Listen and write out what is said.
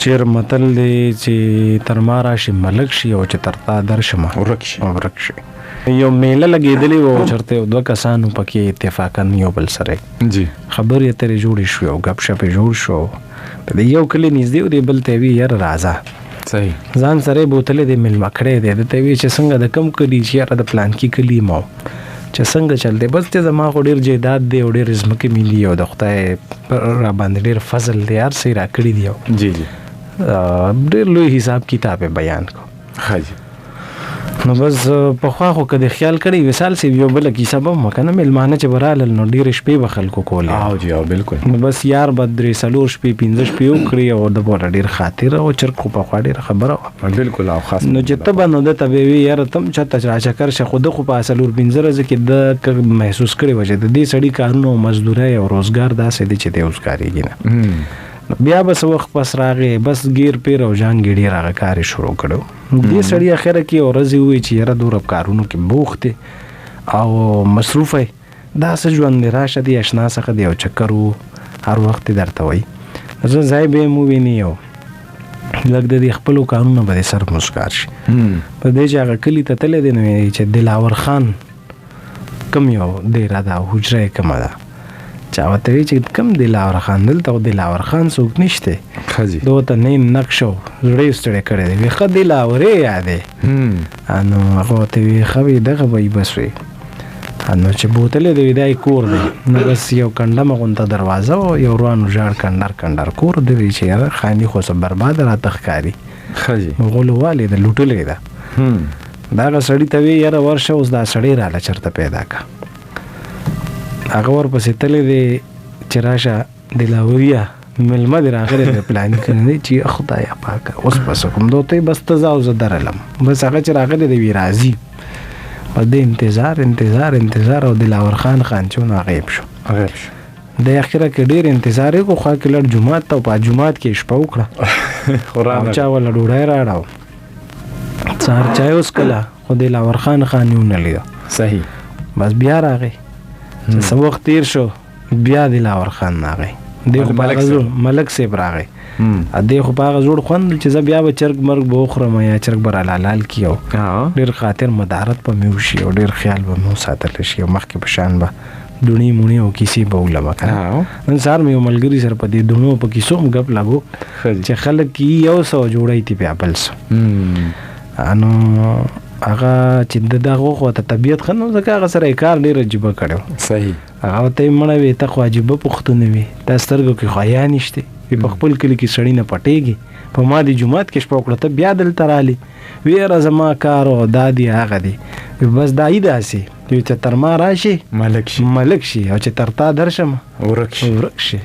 چیر متل دی چې تر ما راشي ملک شي او چې تر تا درشمه ورک شي. یو میله لګېدلې وه چېرته یو 2 کسانو پکې اتفاقا یو بل سره جی خبرې اترې جوړې شوې او ګپ شپ یې جوړ شو. په دې یو کلي نږدې و دی بل ته یې وي یاره راځه صحیح ځان سره یې بوتلې دی میلمه کړی دی ده ته یې وي چې څنګه د کم کلي چې یاره د پلانکي کلي ما چې څنګه چل دی بس دی زما خو ډېر جایداد دی او ډېر ځمکې ملي او د خدای را باندې ډېر فضل دی هر څه یې را کړي دي او جی جی ډېر لوی حساب کتاب یې بیان کو. ښه جی. نو بس پخوا خو که د خیال کړی وصال صاحب یو بله کیسه به هم که نه میلمانه چې به رالل نو ډېرې شپې به خلکو کولې. او جی او بالکل. نو بس یار به 3-4 شپې 15 شپې وکړي او د پوره ډېر خاطر او چرګ خو پخوا ډېره خبره وه بالکل. او خاص نو چې ته به نو ده ته به یې وي یاره ته هم چېرته راچکر شه خو ده خو په 4-15 ورځې کې ده محسوس کړې وه چې د دې سړي کارونه او مزدورۍ او روزګار داسې دی چې دی اوس کارېږي نه. بیا بس وخت پس راغې بس گیر پیر او جانګې ډېر هغه کار یې شروع کړو. دې سړي اخره کې یو ورځ ووایي چې یاره دومره کارونو کې بوخت دی او مصروفه یې دا څه ژوند دی راشه دی اشنا څخه دی او چکر و هر وخت یې درته وایي. زه ځای به یې وویني او لږ د دې خپلو کارونه به دې سر مسکار شي. په دې چې هغه کلي ته تللی دی نو چې دلاور خان کم یو ډېره ده حجره یې کمه ده چا ورته وایي چې کم دلاور خان دلته خو دلاور خان څوک نشته ده ورته نه نقش و زړه یې ستړی کړی دی وایي ښه دلاور یې یادی نو هغه ورته وایي ښه وایي دغه به یې بس وایي نو چې بوتلې دی وایي دا یې کور دی نو بس یو کنډمه غونته دروازه و یو روان وژاړ کنډر کور دی وایي چې یاره خاني خو څه برباده راته ښکاري غولو والې ده لوټلې ده دغه سړي ته وایي یاره ورشه اوس دا سړی راله چېرته پیدا که هغه ورپسې تللی دی چې راشه دلاوریه میلمه دې راغلی دی پلاني کنه دی چې خدایه پاکه اوس بس کوم ده ورته بس ته ځه او زه درلم بس هغه چې راغلی دی وی راځي په دې انتظار او دلاور خان خانچونه غیب شو د اخره کې ډېر انتظار یې کو خوا کې لړ جومات ته او په جومات کې شپه وکړه او چا وله ډوډۍ راړه سهار چای اوس کله خو دلاور خان یې ونه لیده. صحیح. بس بیا راغی چې څه وخت تیر شو بیا دلاور خان راغی دی خو ملک صاحب راغی دی خو په هغه زوړ خوند چې زه بیا به چرګ مرګ به وخورم یا چرګ به رالال کي او ډېر خاطر مدارت به مې وشي او ډېر خیال به مې وساتلی شي او مخکې په شان به دوڼې موڼې او کیسې به ولمه که نن سهار مې یو ملګري سره په دې دوڼو په کیسو هم ګپ لګو چې خلک یې 100 جوړی تي بیا بل څه نو هغه چې د دغه خو ته طبیعت ښه نو ځکه هغه سره یې کار ډېر عجیبه کړی. صحیح. هغه ورته یې مړه وې ته خو عجیبه پوښتنې وې تا سترګو کې خو حیا نشته وي په خپل کلي کې سړي نه پټېږي په ما دې جومات کې شپه وکړه ته بیا دلته رالې وی یاره زما کار او دا دی هغه دی بس دا یې داسې چې تر ما راشي ملک شي او چې تر تا درشم ورک شي.